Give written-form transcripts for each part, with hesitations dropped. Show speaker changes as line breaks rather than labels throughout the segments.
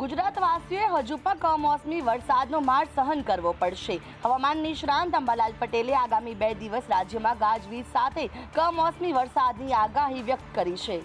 ગુજરાતવાસીઓએ હજુ પણ કમોસમી વરસાદનો માર સહન કરવો પડશે। હવામાન નિષ્ણાંત અંબાલાલ પટેલે આગામી 2 દિવસ રાજ્યમાં ગાજવીજ સાથે કમોસમી વરસાદની આગાહી વ્યક્ત કરી છે।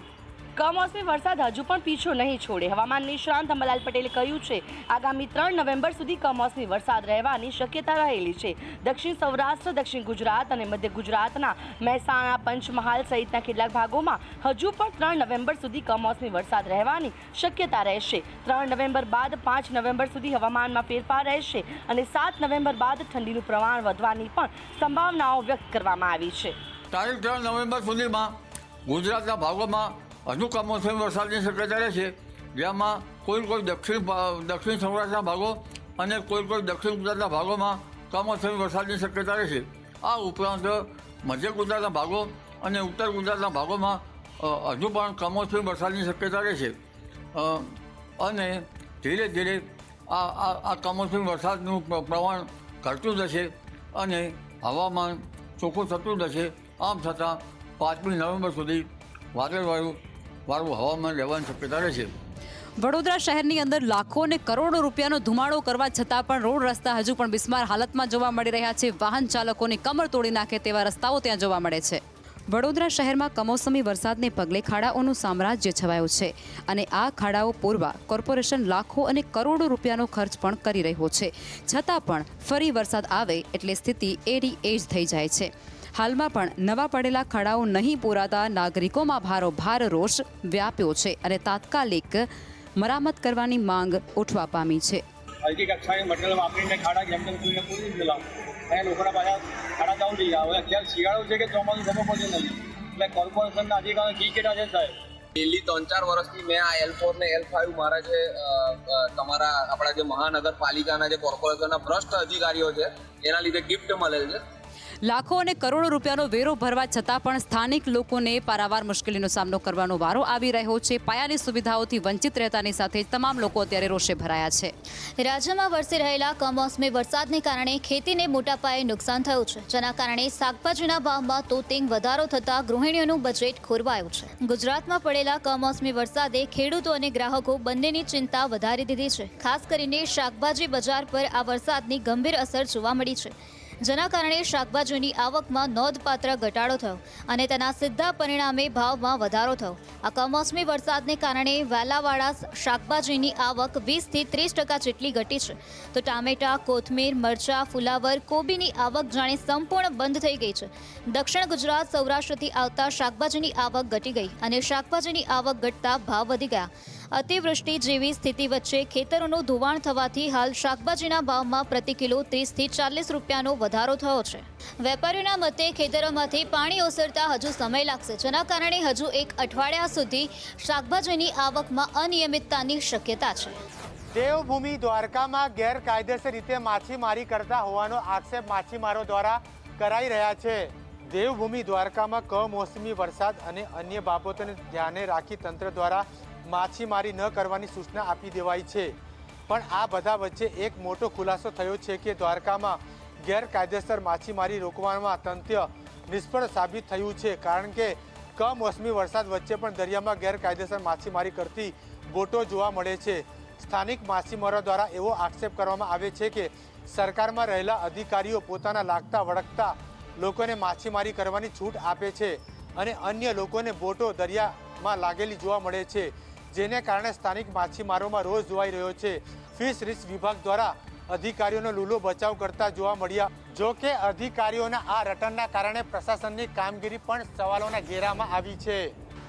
કમોસમી વરસાદ હજુ પણ પીછો નહીં છોડે। હવામાન નિષ્ણાંત અંબાલાલ પટેલે કહ્યું છે, આગામી 3 નવેમ્બર સુધી કમોસમી વરસાદ રહેવાની શક્યતા રહેલી છે। દક્ષિણ સૌરાષ્ટ્ર, દક્ષિણ ગુજરાત અને મધ્ય ગુજરાતના મહેસાણા, પંચમહાલ સહિતના કેટલાક ભાગોમાં હજુ પણ 3 નવેમ્બર સુધી કમોસમી વરસાદ રહેવાની શક્યતા રહેશે। 3 નવેમ્બર બાદ 5 નવેમ્બર સુધી હવામાનમાં ફેરફાર રહેશે અને 7 નવેમ્બર બાદ ઠંડીનું પ્રમાણ વધવાની પણ સંભાવનાઓ વ્યક્ત કરવામાં આવી છે।
તારીખ 3 નવેમ્બર સુધીમાં ગુજરાતના ભાગોમાં હજુ કમોસમી વરસાદની શક્યતા રહેશે, જેમાં કોઈ દક્ષિણ સૌરાષ્ટ્રના ભાગો અને કોઈ દક્ષિણ ગુજરાતના ભાગોમાં કમોસમી વરસાદની શક્યતા રહેશે। આ ઉપરાંત મધ્ય ગુજરાતના ભાગો અને ઉત્તર ગુજરાતના ભાગોમાં હજુ પણ કમોસમી વરસાદની શક્યતા રહેશે અને ધીરે ધીરે આ કમોસમી વરસાદનું પ્રમાણ ઘટતું જશે અને હવામાન ચોખ્ખું થતું જશે। આમ છતાં 5મી નવેમ્બર સુધી વાદળવાળું હવામાન રહેવાની શક્યતા રહેશે।
વડોદરા શહેરની અંદર લાખો અને કરોડો રૂપિયાનો ધુમાડો કરવા છતાં પણ રોડ રસ્તા હજુ પણ બિસ્માર હાલતમાં જોવા મળી રહ્યા છે। વાહન ચાલકોની કમર તોડી નાખે તેવા રસ્તાઓ ત્યાં જોવા મળે છે। વડોદરા શહેરમાં કમોસમી વરસાદને પગલે ખાડાઓનું સામ્રાજ્ય છવાયું છે અને આ ખાડાઓ પૂરવા કોર્પોરેશન લાખો અને કરોડો રૂપિયાનો ખર્ચ પણ કરી રહ્યો છે, છતાં પણ ફરી વરસાદ આવે એટલે સ્થિતિ એડી એ જ થઈ જાય છે। હાલમાં પણ નવા પડેલા ખાડાઓ નહીં પૂરાતા નાગરિકોમાં ભારોભાર રોષ વ્યાપ્યો છે અને તાત્કાલિક મરામત કરવાની માંગ ઉઠવા પામી છે।
હલકી કક્ષાએ મટીરિયલ વાપરીને ખાડા જેમ તેમ પૂરી દીધેલા અને લોકોના પાછા ખાડા ચાલુ થઈ ગયા। હવે અત્યારે શિયાળો છે કે ચોમાસું ખબર પડતી નથી, એટલે કોર્પોરેશનના અધિકારીઓ કી કેટા છે સાહેબ?
છેલ્લી 3-4 વર્ષથી મેં આ L4 ને L5 મારા જે તમારા આપણા જે મહાનગરપાલિકાના જે કોર્પોરેશનના ભ્રષ્ટ અધિકારીઓ છે એના લીધે ગિફ્ટ મળેલ છે।
લાખો અને કરોડો રૂપિયાનો વેરો ભરવા છતાં પણ સ્થાનિક લોકોને પારાવાર મુશ્કેલીનો સામનો કરવાનો વારો આવી રહ્યો છે। પાયાની સુવિધાઓથી વંચિત રહેતાની સાથે તમામ લોકો અત્યારે રોષે ભરાયા છે।
રાજ્યમાં વરસી રહેલા કમોસમી વરસાદને કારણે ખેતીને મોટા પાયે નુકસાન થયું છે, જેના કારણે શાકભાજીના ભાવમાં તોતિંગ વધારો થતાં ગૃહિણીઓનું બજેટ ખોરવાયું છે। ગુજરાતમાં પડેલા કમોસમી વરસાદે ખેડૂતો અને ગ્રાહકો બંનેની ચિંતા વધારી દીધી છે। ખાસ કરીને શાકભાજી બજાર પર આ વરસાદની ગંભીર અસર જોવા મળી છે, જેના કારણે શાકભાજીની આવકમાં નોંધપાત્ર ઘટાડો થયો અને તેના સીધા પરિણામે ભાવમાં વધારો થયો। આ કમોસમી વરસાદને કારણે વેલાવાળા શાકભાજીની આવક 20થી 30% જેટલી ઘટી છે, તો ટામેટા, કોથમીર, મરચાં, ફુલાવર, કોબીની આવક જાણે સંપૂર્ણ બંધ થઈ ગઈ છે। દક્ષિણ ગુજરાત, સૌરાષ્ટ્રથી આવતા શાકભાજીની આવક ઘટી ગઈ અને શાકભાજીની આવક ઘટતા ભાવ વધી ગયા। અતિવૃષ્ટિ જેવી સ્થિતિ વચ્ચે ખેતરોનું ધોવાણ થવાથી હાલ શાકભાજીના ભાવમાં પ્રતિ કિલો 30થી 40 રૂપિયાનો વધારો થયો છે। વેપારીઓના મતે ખેતરોમાંથી પાણી ઓસરતા હજુ સમય લાગશે, જેના કારણે હજુ 1 અઠવાડિયા સુધી શાકભાજીની આવકમાં અનિયમિતતાની શક્યતા છે।
દેવભૂમિ દ્વારકામાં ગેરકાયદેસર રીતે માછીમારી કરતા હોવાનો આક્ષેપ માછીમારો દ્વારા કરાઈ રહ્યા છે। દેવભૂમિ દ્વારકામાં કમોસમી વરસાદ અને અન્ય બાબતોને ધ્યાને રાખી તંત્ર દ્વારા માછીમારી ન કરવાની સૂચના આપી દેવાઈ છે, પણ આ બધા વચ્ચે એક મોટો ખુલાસો થયો છે કે દ્વારકામાં ગેરકાયદેસર માછીમારી રોકવામાં તંત્ર નિષ્ફળ સાબિત થયું છે, કારણ કે કમોસમી વરસાદ વચ્ચે પણ દરિયામાં ગેરકાયદેસર માછીમારી કરતી બોટો જોવા મળે છે। સ્થાનિક માછીમારો દ્વારા એવો આક્ષેપ કરવામાં આવે છે કે સરકારમાં રહેલા અધિકારીઓ પોતાના લાગતા વળગતા લોકોને માછીમારી કરવાની છૂટ આપે છે અને અન્ય લોકોને બોટો દરિયામાં લાગેલી જોવા મળે છે, જેને કારણે સ્થાનિક માછીમારોમાં રોષ જોવાઈ રહ્યો છે। ફિશરીઝ વિભાગ દ્વારા અધિકારીઓનો લૂલો બચાવ કરતા જોવા મળ્યા। જો કે અધિકારીઓના આ રટણના કારણે પ્રશાસનની કામગીરી પણ સવાલોના ઘેરામાં આવી છે।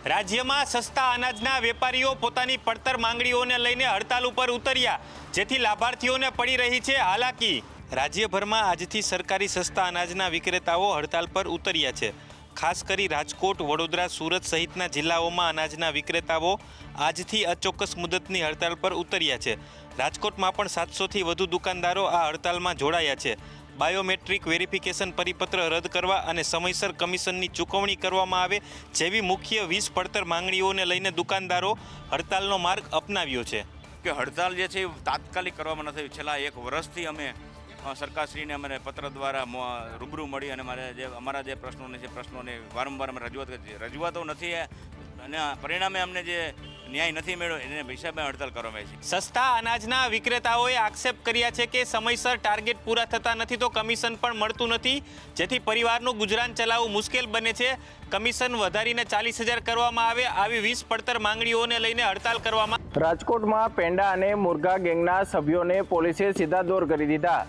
રાજ્યમાં સસ્તા અનાજના વેપારીઓ પોતાની પડતર માંગણીઓને લઈને હડતાલ ઉપર ઉતર્યા, જેથી લાભાર્થીઓને પડી રહી છે હાલાકી। રાજ્યભરમાં આજથી સરકારી સસ્તા અનાજના વિક્રેતાઓ હડતાલ પર ઉતર્યા છે। ખાસ કરી રાજકોટ, વડોદરા, સુરત સહિતના જિલ્લાઓમાં અનાજના વિક્રેતાઓ આજથી અચોક્કસ મુદતની હડતાલ પર ઉતર્યા છે। રાજકોટમાં પણ 700થી વધુ દુકાનદારો આ હડતાલમાં જોડાયા છે। બાયોમેટ્રિક વેરિફિકેશન પરિપત્ર રદ કરવા અને સમયસર કમિશનની ચૂકવણી કરવામાં આવે જેવી મુખ્ય 20 પડતર માંગણીઓને લઈને દુકાનદારો હડતાલનો માર્ગ અપનાવ્યો છે।
કે હડતાલ જે છે એ તાત્કાલિક કરવામાં નથી। છેલ્લા 1 વર્ષથી અમે સરકારશ્રીને અમે પત્ર દ્વારા રૂબરૂ મળી અને અમારા જે પ્રશ્નોને વારંવાર અમે રજૂઆતો નથી અને પરિણામે અમને જે ન્યાય નથી મળ્યો એને હિસાબે હડતાલ કરવામાં આવી છે.
સસ્તા અનાજના વિક્રેતાઓએ આક્ષેપ કર્યા છે કે સમયસર ટાર્ગેટ પૂરા થતા નથી તો કમિશન પણ મળતું નથી, જેથી પરિવારનું ગુજરાન ચલાવવું મુશ્કેલ બને છે. કમિશન વધારીને 40,000 કરવામાં આવે, આવી 20 પડતર માંગણીઓને લઈને હડતાલ કરવામાં.
રાજકોટમાં પેંડા અને મુર્ગા ગેંગના સભ્યોને પોલીસે સીધા દોર કરી દીધા.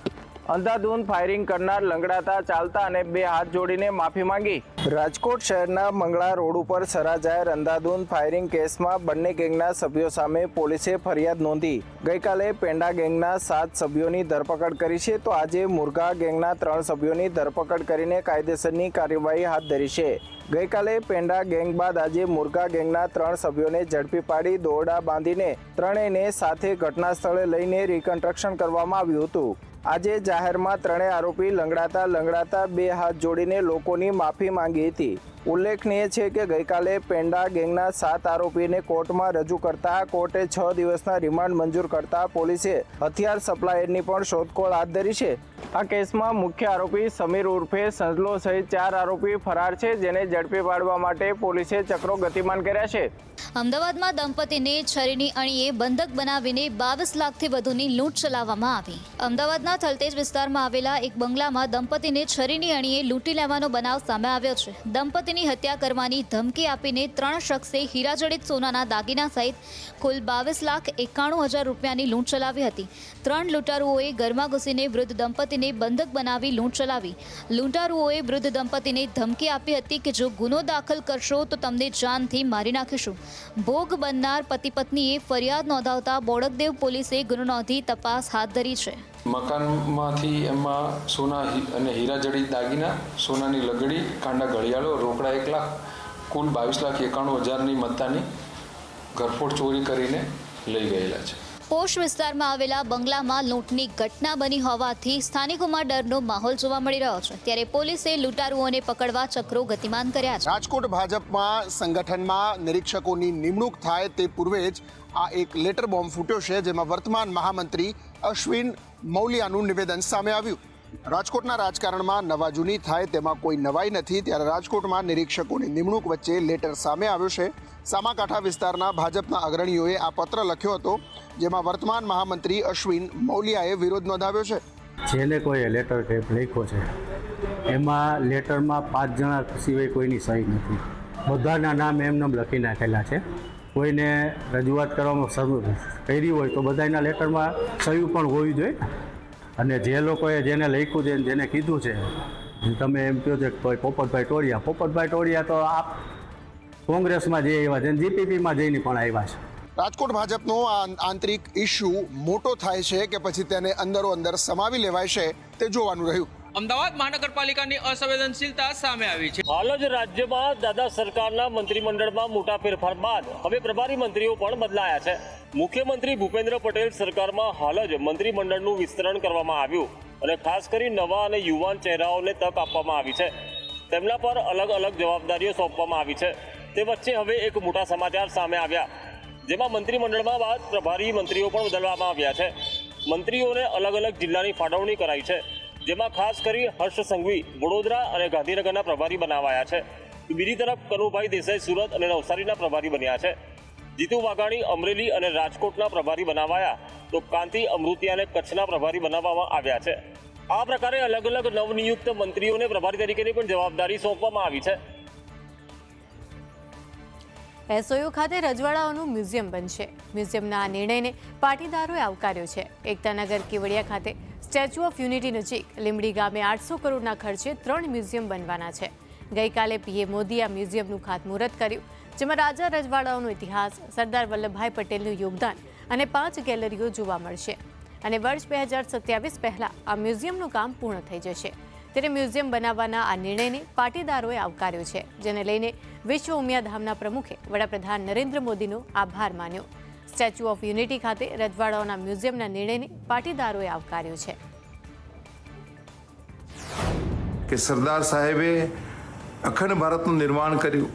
અંધાધૂંધ ફાયરિંગ કરનાર લંગડાતા ચાલતા અને બે હાથ જોડીને માફી માંગી. રાજકોટ શહેરના મંગળા રોડ ઉપર સરાજાયેલ અંધાધૂંધ ફાયરિંગ કેસમાં બંને ગેંગના સભ્યો સામે પોલીસે ફરિયાદ નોંધી. ગઈકાલે પેંડા ગેંગના 7 સભ્યોની ધરપકડ કરી છે, તો આજે મુર્ગા ગેંગના 3 સભ્યોની ધરપકડ કરીને કાયદેસરની કાર્યવાહી હાથ ધરી છે. ગઈકાલે પેંડા ગેંગ બાદ આજે મુર્ગા ગેંગના 3 સભ્યોને ઝડપી પાડી દોરડા બાંધીને ત્રણેયને સાથે ઘટના સ્થળે લઈને રિકન્સ્ટ્રક્શન કરવામાં આવ્યું હતું. આજે જાહેરમાં ત્રણેય આરોપી લંગડાતા બે હાથ જોડીને લોકોની માફી માંગી હતી. ઉલ્લેખનીય છે કે ગઈકાલે પેંડા ગેંગના 7 આરોપીને કોર્ટમાં રજૂ કરતા કોર્ટે 6 દિવસના રિમાન્ડ મંજૂર કરતા પોલીસે હથિયાર સપ્લાયરની પણ શોધખોળ હાથ ધરી છે. આ કેસમાં મુખ્ય આરોપી સમીર ઉર્ફે સંજલો સહિત 4 આરોપી ફરાર છે, જેને ઝડપી પાડવા માટે પોલીસે ચક્રો ગતિમાન કર્યા છે.
અમદાવાદમાં દંપતીને છરીની અણીએ બંધક બનાવીને 22 લાખથી વધુની લૂંટ ચલાવવામાં આવી. અમદાવાદના થલતેજ વિસ્તારમાં આવેલા એક બંગલામાં દંપતીને છરીની અણીએ લૂંટી લેવાનો બનાવ સામે આવ્યો છે. દંપતીની હત્યા કરવાની ધમકી આપીને 3 શખ્સે હીરાજડિત સોનાના દાગીના સહિત કુલ 22,91,000 રૂપિયાની લૂંટ ચલાવી હતી. 3 લૂંટારુઓએ ઘરમાં ઘૂસીને વૃદ્ધ દંપતીને બંધક બનાવી લૂંટ ચલાવી. લૂંટારુઓએ વૃદ્ધ દંપતીને ધમકી આપી હતી કે જો ગુનો દાખલ કરશો તો તમને જાનથી મારી નાખીશું. ભોગ બનનાર પતિ પત્નીએ ફરિયાદ નોંધાવતા બોડકદેવ પોલીસે ગુનો નોંધી તપાસ હાથ ધરી છે.
મકાનમાંથી એમાં સોના અને હીરાજડિત દાગીના, સોનાની લગડી, કાંડા ઘડિયાળો, રોકડા 1 લાખ, કુલ 22,91,000ની મત્તાની ઘરફોડ ચોરી કરીને લઈ ગયેલા છે.
પોશ વિસ્તારમાં આવેલા બંગલામાં લૂંટની ઘટના બની હોવાથી સ્થાનિકોમાં ડરનો માહોલ જોવા મળી રહ્યો છે. ત્યારે પોલીસે લૂંટારુઓને પકડવા ચક્રો ગતિમાન કર્યા છે.
રાજકોટ ભાજપમાં સંગઠનમાં નિરીક્ષકોની નિમણૂક થાય તે પૂર્વે જ આ એક લેટર બોમ્બ ફૂટ્યો છે, જેમાં વર્તમાન મહામંત્રી અશ્વિન મૌલિયાનું નિવેદન સામે આવ્યું. રાજકોટના રાજકારણમાં નવા જૂની થાય તેમાં કોઈ નવાઈ નથી, ત્યારે રાજકોટમાં નિરીક્ષકોની નિમણૂક વચ્ચે લેટર સામે આવ્યો છે. સામાકાંઠા વિસ્તારના ભાજપના અગ્રણીઓએ આ પત્ર લખ્યો હતો, જેમાં વર્તમાન મહામંત્રી અશ્વિન મૌલિયાએ વિરોધ નોંધાવ્યો છે.
જેને કોઈ લેટર લખ્યો છે એમાં લેટરમાં 5 જણા સિવાય કોઈની સહી નથી. બધાના નામ એમને લખી નાખેલા છે. કોઈને રજૂઆત કરવામાં કરી હોય તો બધાના લેટરમાં સહી પણ હોવી જોઈએ. અને જે લોકોએ જેને લખ્યું છે, જેને કીધું છે, તમે એમ કહો છો કે પોપટભાઈ ટોળિયા તો આપ કોંગ્રેસમાં જઈ આવ્યા છે, જીપીપીમાં જઈને પણ આવ્યા છે.
રાજકોટ ભાજપનો આ આંતરિક ઇસ્યુ મોટો થાય છે કે પછી તેને અંદરો અંદર સમાવી લેવાય છે તે જોવાનું રહ્યું.
અમદાવાદ મહાનગરપાલિકાની અસંવેદનશીલતા સામે આવી છે.
હાલ જ રાજ્યમાં દાદા સરકારના મંત્રીમંડળમાં મોટા ફેરફાર બાદ હવે પ્રભારી મંત્રીઓ પણ બદલાયા છે. મુખ્યમંત્રી ભૂપેન્દ્ર પટેલ સરકારમાં હાલ જ મંત્રીમંડળનું વિસ્તરણ કરવામાં આવ્યું અને ખાસ કરી નવા અને યુવાન ચહેરાઓને તક આપવામાં આવી છે. તેમના પર અલગ અલગ જવાબદારીઓ સોંપવામાં આવી છે. તે વચ્ચે હવે એક મોટા સમાચાર સામે આવ્યા, જેમાં મંત્રીમંડળમાં બાદ પ્રભારી મંત્રીઓ પણ બદલવામાં આવ્યા છે. મંત્રીઓને અલગ અલગ જિલ્લાની ફાળવણી કરાઈ છે, જેમાં ખાસ કરી હર્ષ સંઘવી વડોદરા અને ગાંધીનગરના પ્રભારી બનાવાયા છે. બીજી તરફ કનુભાઈ દેસાઈ સુરત અને નવસારીના પ્રભારી બન્યા છે. જીતુ વાઘાણી અમરેલી અને રાજકોટના પ્રભારી બનાવાયા, તો કાંતિ અમૃતિયાને કચ્છના પ્રભારી બનાવવામાં આવ્યા છે. આ પ્રકારે અલગ અલગ નવનિયુક્ત મંત્રીઓને પ્રભારી તરીકેની પણ જવાબદારી સોંપવામાં આવી છે.
એસઓયુ ખાતે રજવાડાઓનું મ્યુઝિયમ બનશે. મ્યુઝિયમના આ નિર્ણયને પાટીદારોએ આવકાર્યો છે. એકતાનગર કેવડિયા ખાતે સ્ટેચ્યુ ઓફ યુનિટી નજીક લીંબડી ગામે 800 કરોડના ખર્ચે 3 મ્યુઝિયમ બનવાના છે. ગઈકાલે પીએમ મોદીએ આ મ્યુઝિયમનું ખાતમુહૂર્ત કર્યું, જેમાં રાજા રજવાડાઓનો ઇતિહાસ, સરદાર વલ્લભભાઈ પટેલનું યોગદાન અને 5 ગેલેરીઓ જોવા મળશે. અને વર્ષ 2027 પહેલાં આ મ્યુઝિયમનું કામ પૂર્ણ થઈ જશે. ત્યારે મ્યુઝિયમ બનાવવાના આ નિર્ણયને પાટીદારોએ આવકાર્યો છે, જેને લઈને વિશ્વ ઉમિયાધામના પ્રમુખે વડાપ્રધાન નરેન્દ્ર મોદીનો આભાર માન્યો. સ્ટેચ્યુ ઓફ યુનિટી ખાતે રજવાડાઓના મ્યુઝિયમના નિર્ણયને પાટીદારોએ આવકાર્યો છે.
કે સરદાર સાહેબે અખંડ ભારતનું નિર્માણ કર્યું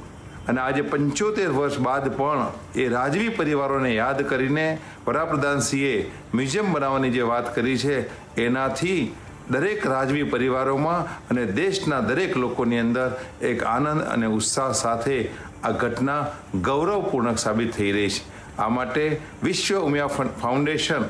અને આજે 75 વર્ષ બાદ પણ એ રાજવી પરિવારોને યાદ કરીને વડાપ્રધાનશ્રીએ મ્યુઝિયમ બનાવવાની જે વાત કરી છે, એનાથી દરેક રાજવી પરિવારોમાં અને દેશના દરેક લોકોની અંદર એક આનંદ અને ઉત્સાહ સાથે આ ઘટના ગૌરવપૂર્ણ સાબિત થઈ રહી છે. આ માટે વિશ્વ ઉમિયા ફાઉન્ડેશન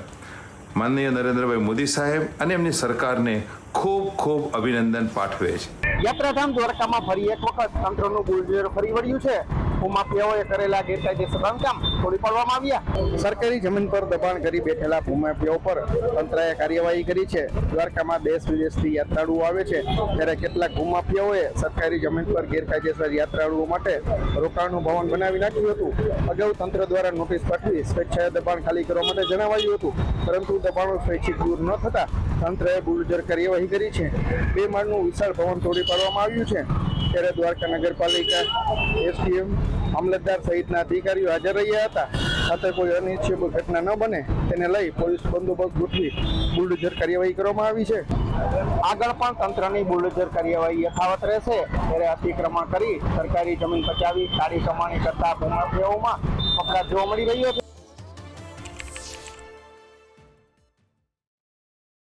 માનનીય નરેન્દ્રભાઈ મોદી સાહેબ અને એમની સરકારને ખૂબ ખૂબ અભિનંદન પાઠવે છે.
યાત્રાધામ દ્વારકામાં ફરી એક વખત તંત્રનું બુલડોઝર ફરી વળ્યું છે. ભૂમાફિયાઓએ કરેલા ગેરકાયદેસર બાંધકામ તોડી પાડવામાં આવ્યા. સરકારી જમીન પર દબાણ કરી બેઠેલા ભૂમાફિયાઓ પર તંત્રએ કાર્યવાહી કરી છે. દ્વારકામાં દેશ વિદેશથી યાત્રાળુઓ આવે છે ત્યારે કેટલાક ભૂમાફિયાઓએ સરકારી જમીન પર ગેરકાયદેસર યાત્રાળુઓ માટે રોકાણનું ભવન બનાવી નાખ્યું હતું. અગાઉ તંત્ર દ્વારા નોટિસ પાઠવી સ્વેચ્છાએ દબાણ ખાલી કરવા માટે જણાવાયું હતું, પરંતુ દબાણો સ્વૈચ્છિક દૂર ન થતા તંત્રએ બુલડોઝર કાર્યવાહી કરી છે. 2 માળનું વિશાળ ભવન તોડી પાડવામાં આવ્યું છે. ત્યારે દ્વારકા નગરપાલિકા, એસડીએમ, મામલતદાર સહિતના અધિકારીઓ હાજર રહ્યા હતા. સાથે કોઈ અનિચ્છનીય ઘટના ન બને તેને લઈ પોલીસ બંદોબસ્ત ગોઠવી બુલડોઝર કાર્યવાહી કરવામાં આવી છે. આગળ પણ તંત્રની બુલડોઝર કાર્યવાહી યથાવત રહેશે. ત્યારે અતિક્રમણ કરી સરકારી જમીન બચાવી કાળી કમાણી કરતા ભૂમાફિયાઓમાં ફફડાટ જોવા મળી રહ્યો છે.